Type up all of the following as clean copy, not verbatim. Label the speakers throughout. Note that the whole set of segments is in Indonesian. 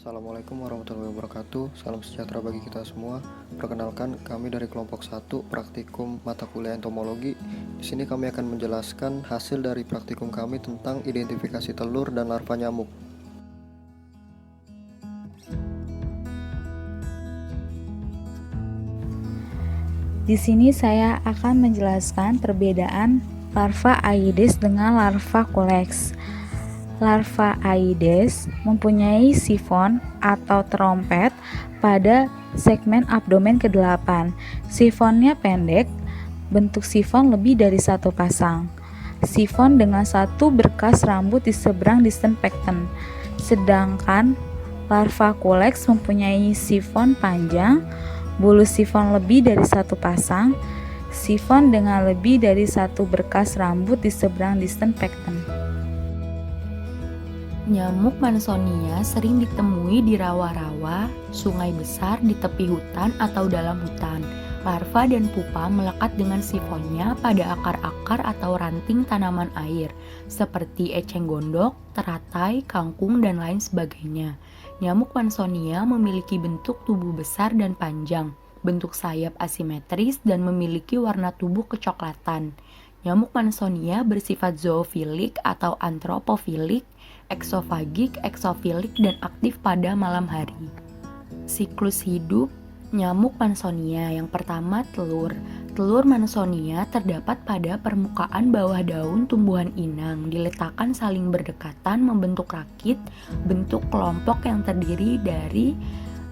Speaker 1: Assalamualaikum warahmatullahi wabarakatuh. Salam sejahtera bagi kita semua. Perkenalkan, kami dari kelompok 1 praktikum mata kuliah entomologi. Di sini kami akan menjelaskan hasil dari praktikum kami tentang identifikasi telur dan larva nyamuk.
Speaker 2: Di sini saya akan menjelaskan perbedaan larva Aedes dengan larva Culex. Larva Aedes mempunyai sifon atau trompet pada segmen abdomen ke-8. Sifonnya pendek, bentuk sifon lebih dari satu pasang. Sifon dengan satu berkas rambut di seberang distant pecten. Sedangkan larva Culex mempunyai sifon panjang, bulu sifon lebih dari satu pasang, sifon dengan lebih dari satu berkas rambut di seberang distant pecten.
Speaker 3: Nyamuk Mansonia sering ditemui di rawa-rawa, sungai besar, di tepi hutan atau dalam hutan. Larva dan pupa melekat dengan sifonnya pada akar-akar atau ranting tanaman air, seperti eceng gondok, teratai, kangkung, dan lain sebagainya. Nyamuk Mansonia memiliki bentuk tubuh besar dan panjang, bentuk sayap asimetris, dan memiliki warna tubuh kecoklatan. Nyamuk Mansonia bersifat zoofilik atau antropofilik, eksofagik, eksofilik, dan aktif pada malam hari. Siklus hidup nyamuk Mansonia. Yang pertama, telur. Telur Mansonia terdapat pada permukaan bawah daun tumbuhan inang, diletakkan saling berdekatan membentuk rakit, bentuk kelompok yang terdiri dari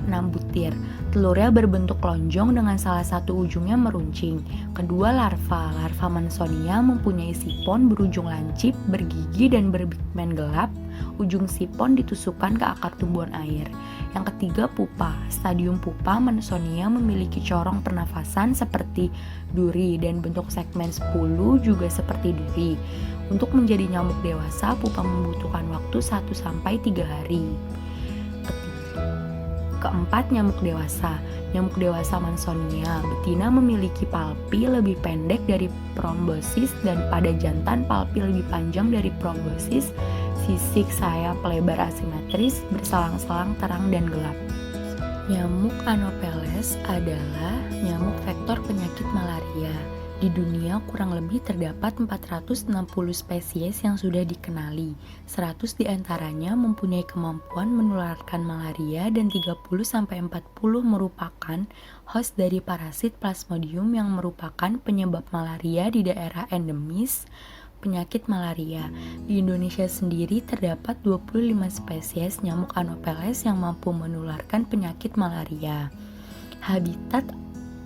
Speaker 3: 6 butir. Telurnya berbentuk lonjong dengan salah satu ujungnya meruncing. Kedua, larva. Larva Mansonia mempunyai sipon berujung lancip, bergigi, dan berpigmen gelap. Ujung sipon ditusukkan ke akar tumbuhan air. Yang ketiga, pupa. Stadium pupa Mansonia memiliki corong pernafasan seperti duri dan bentuk segmen 10 juga seperti duri. Untuk menjadi nyamuk dewasa, pupa membutuhkan waktu 1-3 hari. Keempat, nyamuk dewasa. Nyamuk dewasa Mansonia betina memiliki palpi lebih pendek dari proboscis dan pada jantan palpi lebih panjang dari proboscis. Sisik sayap lebar asimetris, berselang-selang terang dan gelap. Nyamuk Anopheles adalah nyamuk vektor penyakit malaria. Di dunia kurang lebih terdapat 460 spesies yang sudah dikenali. 100 diantaranya mempunyai kemampuan menularkan malaria dan 30-40 merupakan host dari parasit Plasmodium yang merupakan penyebab malaria di daerah endemis penyakit malaria. Di Indonesia sendiri terdapat 25 spesies nyamuk Anopheles yang mampu menularkan penyakit malaria. Habitat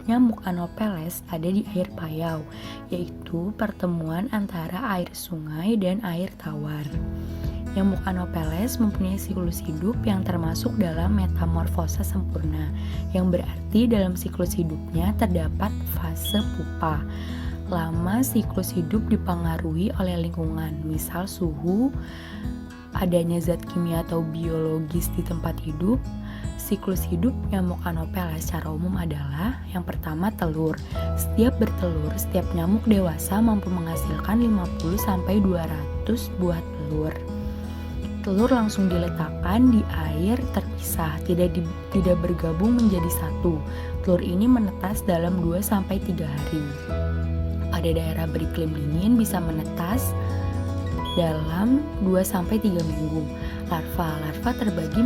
Speaker 3: nyamuk Anopheles ada di air payau, yaitu pertemuan antara air sungai dan air tawar. Nyamuk Anopheles mempunyai siklus hidup yang termasuk dalam metamorfosa sempurna, yang berarti dalam siklus hidupnya terdapat fase pupa. selama siklus hidup dipengaruhi oleh lingkungan, misal suhu, adanya zat kimia atau biologis di tempat hidup. Siklus hidup nyamuk Anopheles secara umum adalah yang pertama telur. Setiap bertelur, setiap nyamuk dewasa mampu menghasilkan 50-200 buah telur. Telur langsung diletakkan di air terpisah, tidak bergabung menjadi satu. Telur ini menetas dalam 2-3 hari. Pada daerah beriklim dingin bisa menetas dalam 2-3 minggu. Larva terbagi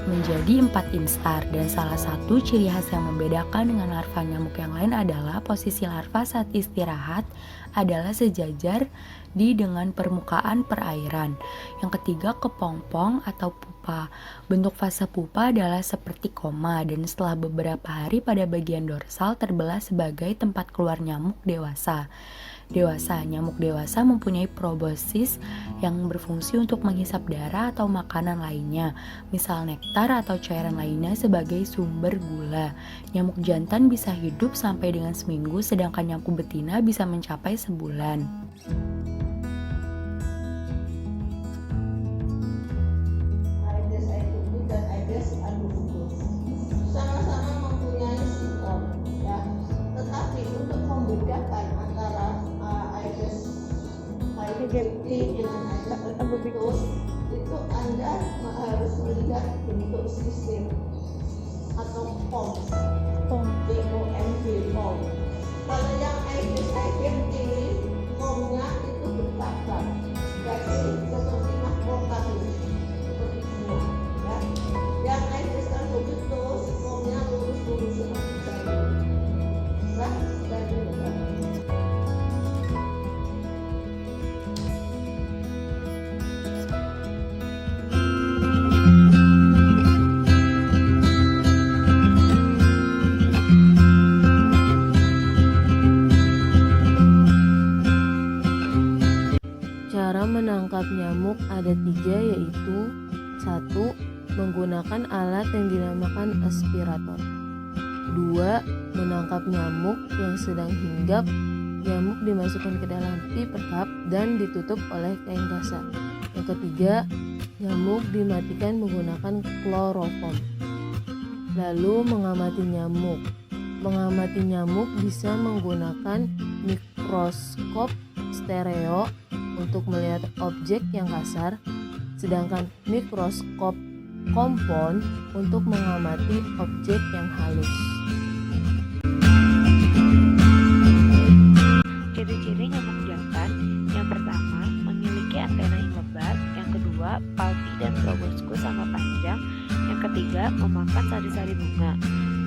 Speaker 3: menjadi 4 instar, dan salah satu ciri khas yang membedakan dengan larva nyamuk yang lain adalah posisi larva saat istirahat adalah sejajar dengan permukaan perairan. Yang ketiga, kepompong atau pupa. Bentuk fase pupa adalah seperti koma, dan setelah beberapa hari pada bagian dorsal terbelah sebagai tempat keluar nyamuk dewasa. Nyamuk dewasa mempunyai proboscis yang berfungsi untuk menghisap darah atau makanan lainnya, misal nektar atau cairan lainnya sebagai sumber gula. Nyamuk jantan bisa hidup sampai dengan seminggu, sedangkan nyamuk betina bisa mencapai sebulan.
Speaker 4: Aedes aegypti dan Aedes albopicus sama-sama mempunyai simptom, ya. Tetapi untuk membedakan antara Aedes aegypti dengan Aedes albopicus itu Anda harus melihat bentuk sisir atau pons, POMB. Kalau yang Aedes aegypti pomnya itu bertabak, jadi seperti mahkota ini, seperti bunga, ya. Yang Aedes albopicus pomnya lurus-lurus seperti jarum, dan
Speaker 5: Cara menangkap nyamuk ada 3, yaitu 1. Menggunakan alat yang dinamakan aspirator. 2. Menangkap nyamuk yang sedang hinggap. Nyamuk dimasukkan ke dalam pipet dan ditutup oleh kain kasar. Yang ketiga, nyamuk dimatikan menggunakan kloroform. Lalu mengamati nyamuk. Mengamati nyamuk bisa menggunakan mikroskop stereo untuk melihat objek yang kasar, sedangkan mikroskop kompon untuk mengamati objek yang halus.
Speaker 6: Ciri-ciri nyamuk jantan: yang pertama, memiliki antena yang lebar; yang kedua, palpi dan proboscis sama panjang; yang ketiga, memakan sari-sari bunga.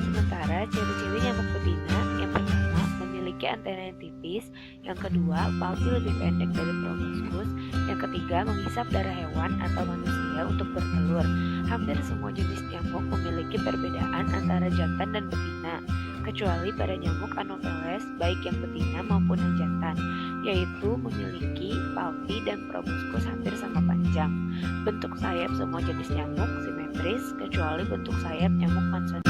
Speaker 6: Sementara ciri-ciri nyamuk betina: yang pertama, memiliki antena yang tipis; yang kedua, palpi lebih pendek dari proboscis; yang ketiga, menghisap darah hewan atau manusia untuk bertelur. Hampir semua jenis nyamuk memiliki perbedaan antara jantan dan betina, kecuali pada nyamuk Anopheles, baik yang betina maupun yang jantan, yaitu memiliki palpi dan proboscis hampir sama panjang. Bentuk sayap semua jenis nyamuk simetris, kecuali bentuk sayap nyamuk Mansonia.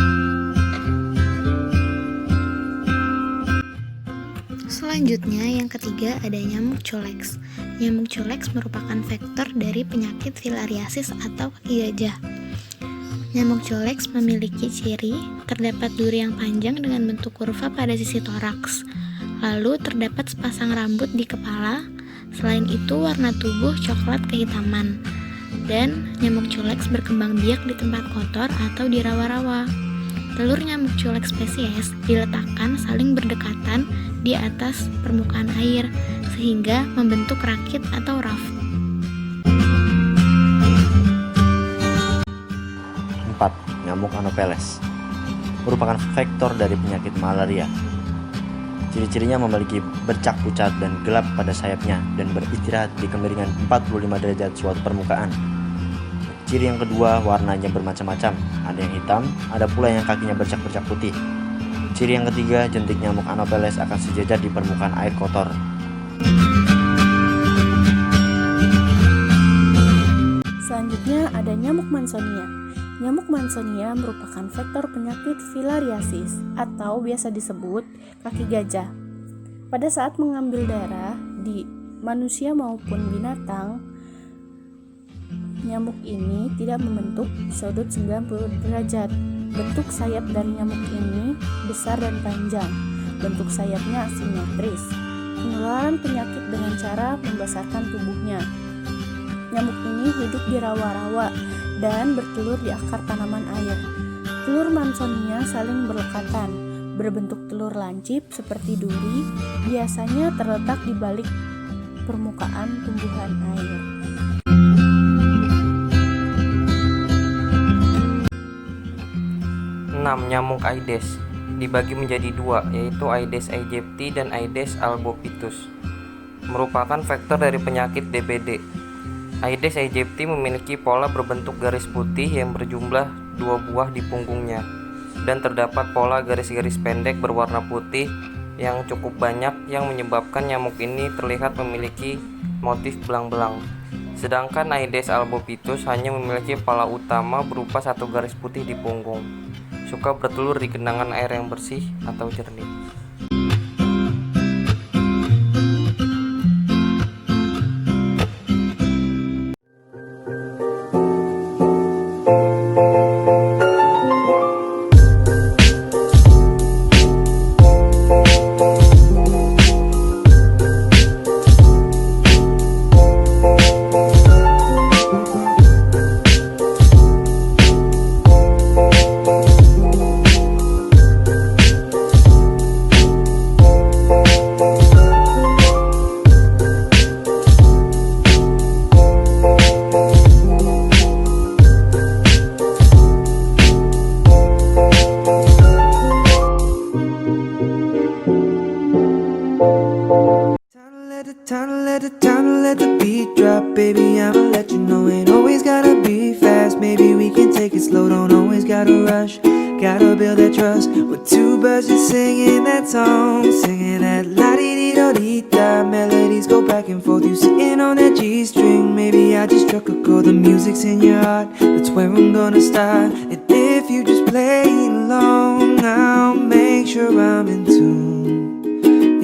Speaker 7: Selanjutnya, yang ketiga ada nyamuk culex. Nyamuk culex merupakan vektor dari penyakit filariasis atau kaki gajah. Nyamuk culex memiliki ciri terdapat duri yang panjang dengan bentuk kurva pada sisi toraks. Lalu terdapat sepasang rambut di kepala. Selain itu, warna tubuh coklat kehitaman. Dan nyamuk culex berkembang biak di tempat kotor atau di rawa-rawa. Telur nyamuk culex spesies diletakkan saling berdekatan di atas permukaan air sehingga membentuk rakit atau raf.
Speaker 8: 4. Nyamuk Anopheles merupakan vektor dari penyakit malaria. Ciri-cirinya memiliki bercak pucat dan gelap pada sayapnya dan beristirahat di kemiringan 45 derajat suatu permukaan. Ciri yang kedua, warnanya bermacam-macam. Ada yang hitam, ada pula yang kakinya bercak-bercak putih. Ciri yang ketiga, jentik nyamuk Anopheles akan sejajar di permukaan air kotor.
Speaker 9: Selanjutnya ada nyamuk Mansonia. Nyamuk Mansonia merupakan vektor penyakit filariasis atau biasa disebut kaki gajah. Pada saat mengambil darah di manusia maupun binatang, nyamuk ini tidak membentuk sudut 90 derajat. Bentuk sayap dari nyamuk ini besar dan panjang. Bentuk sayapnya asimetris. Penularan penyakit dengan cara membesarkan tubuhnya. Nyamuk ini hidup di rawa-rawa dan bertelur di akar tanaman air. Telur Mansonia saling berlekatan, berbentuk telur lancip seperti duri, biasanya terletak di balik permukaan tumbuhan air.
Speaker 10: Nyamuk Aedes dibagi menjadi dua, yaitu Aedes aegypti dan Aedes albopictus, merupakan vektor dari penyakit DBD. Aedes aegypti memiliki pola berbentuk garis putih yang berjumlah 2 buah di punggungnya, dan terdapat pola garis-garis pendek berwarna putih yang cukup banyak yang menyebabkan nyamuk ini terlihat memiliki motif belang-belang. Sedangkan Aedes albopictus hanya memiliki pola utama berupa 1 garis putih di punggung. Suka bertelur di genangan air yang bersih atau jernih.
Speaker 11: Time to let the beat drop, baby, I'ma let you know. Ain't always gotta be fast, maybe we can take it slow. Don't always gotta rush, gotta build that trust. With 2 birds just singing that song, singing that la-di-di-do-di-da. Melodies go back and forth, you sitting on that G-string. Maybe I just struck a chord, the music's in your heart, that's where I'm gonna start. And if you just play along, I'll make sure I'm in tune.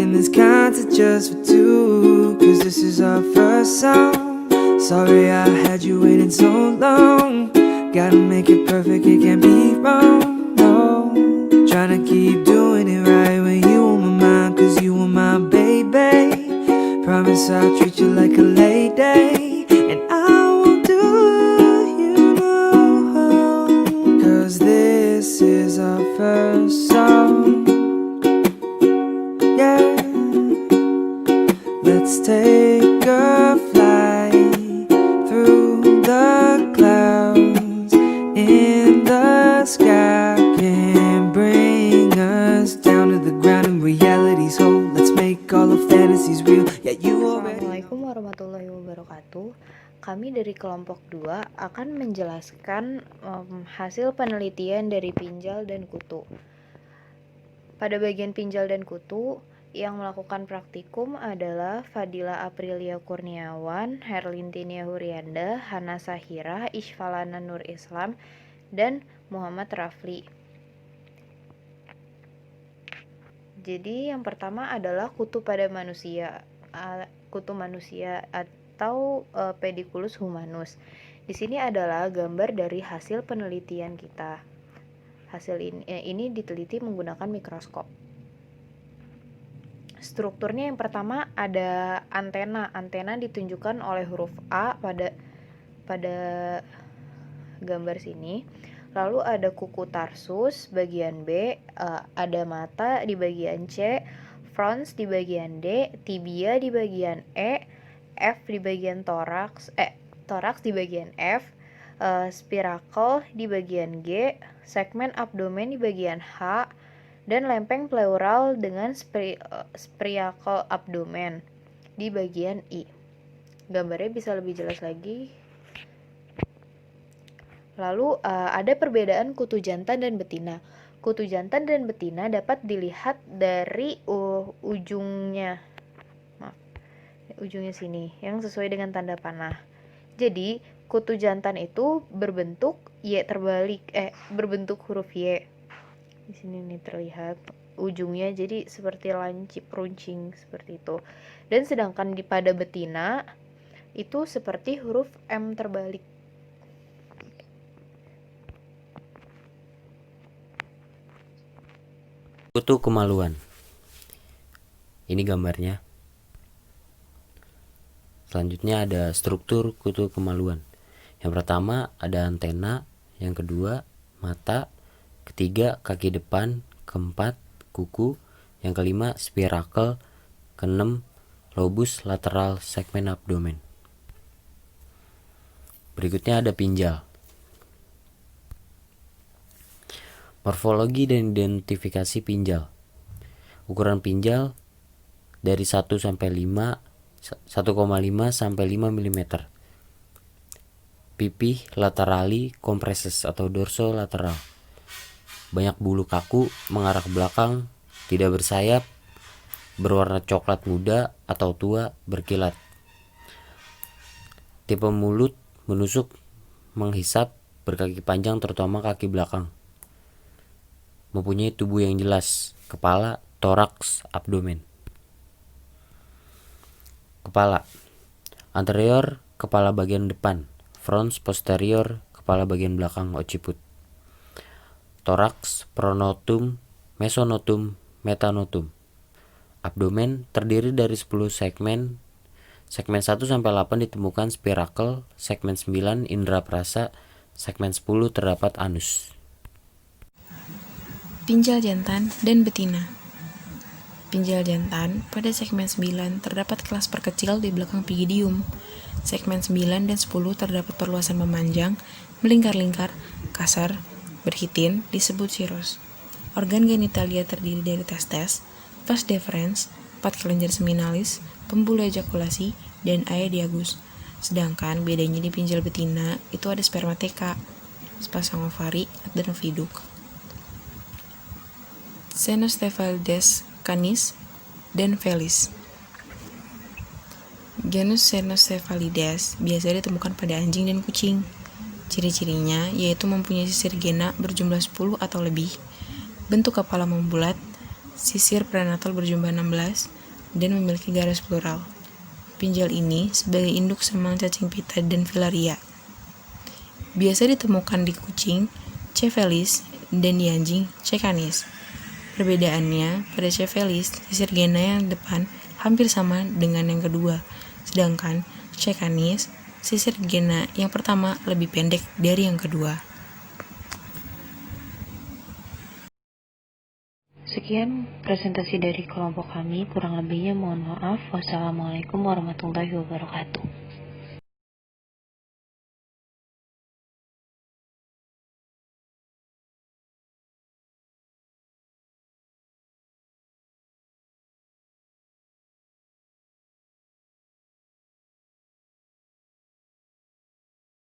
Speaker 11: And this concert just for 2, 'cause this is our first song. Sorry I had you waiting so long. Gotta make it perfect, it can't be wrong, no. Tryna keep doing it right when you on my mind, 'cause you are my baby. Promise I'll treat you like a lady, and I won't do you no harm, 'cause this is our first song. Yeah, let's take a flight through the clouds in the sky. Can bring us down to the ground in reality's whole. Let's make all the fantasies real. Yeah, you already.
Speaker 6: Assalamualaikum warahmatullahi wabarakatuh. Kami dari kelompok 2 akan menjelaskan hasil penelitian dari pinjal dan kutu. Pada bagian pinjal dan kutu, yang melakukan praktikum adalah Fadila Aprilia Kurniawan, Herlintinia Hurianda, Hana Sahira, Ishfalana Nur Islam, dan Muhammad Rafli. Jadi yang pertama adalah kutu pada manusia, kutu manusia atau Pediculus humanus. Di sini adalah gambar dari hasil penelitian kita. Hasil ini diteliti menggunakan mikroskop. Strukturnya yang pertama ada antena. Antena ditunjukkan oleh huruf A pada gambar sini. Lalu ada kuku tarsus bagian B, ada mata di bagian C, frons di bagian D, tibia di bagian E, F di bagian toraks di bagian F, spiracle di bagian G, segmen abdomen di bagian H, dan lempeng pleural dengan spriacle abdomen di bagian I. Gambarnya bisa lebih jelas lagi. Lalu ada perbedaan kutu jantan dan betina. Kutu jantan dan betina dapat dilihat dari ujungnya sini yang sesuai dengan tanda panah. Jadi kutu jantan itu berbentuk Y terbalik, berbentuk huruf Y. Di sini nih terlihat ujungnya, jadi seperti lancip runcing seperti itu. Dan sedangkan pada betina itu seperti huruf M terbalik.
Speaker 12: Kutu kemaluan. Ini gambarnya. Selanjutnya ada struktur kutu kemaluan. Yang pertama ada antena, yang kedua mata, ketiga kaki depan, keempat kuku, yang kelima spirakel, keenam lobus lateral segmen abdomen. Berikutnya ada pinjal. Morfologi dan identifikasi pinjal. Ukuran pinjal dari 1,5 sampai 5 mm. Pipih laterali compresses atau dorsolateral. Banyak bulu kaku mengarah ke belakang, tidak bersayap, berwarna coklat muda atau tua, berkilat. Tipe mulut menusuk, menghisap, berkaki panjang terutama kaki belakang. Mempunyai tubuh yang jelas, kepala, toraks, abdomen. Kepala. Anterior, kepala bagian depan. Front, posterior, kepala bagian belakang, occiput. Toraks, pronotum, mesonotum, metanotum. Abdomen terdiri dari 10 segmen. Segmen 1 sampai 8 ditemukan spirakel, segmen 9 indera perasa, segmen 10 terdapat anus.
Speaker 13: Pinjal jantan dan betina. Pinjal jantan pada segmen 9 terdapat kelas perkecil di belakang pygidium. Segmen 9 dan 10 terdapat perluasan memanjang, melingkar-lingkar, kasar, berhitin, disebut siros. Organ genitalia terdiri dari testes, vas deferens, part kelenjar seminalis, pembuluh ejakulasi, dan aya diagus. Sedangkan bedanya di pinjal betina itu ada spermateka, sepasang ovari, dan oviduk. Xenocephalides canis dan felis. Genus Xenocephalides biasa ditemukan pada anjing dan kucing. Ciri-cirinya yaitu mempunyai sisir gena berjumlah 10 atau lebih, bentuk kepala membulat, sisir prenatal berjumlah 16, dan memiliki garis plural. Pinjal ini sebagai induk semang cacing pita dan filaria. Biasa ditemukan di kucing, C. felis, dan di anjing, C. canis. Perbedaannya, pada C. felis, sisir gena yang depan hampir sama dengan yang kedua, sedangkan C. canis, sisir gena yang pertama lebih pendek dari yang kedua.
Speaker 6: Sekian presentasi dari kelompok kami, kurang lebihnya mohon maaf. Wassalamualaikum warahmatullahi wabarakatuh.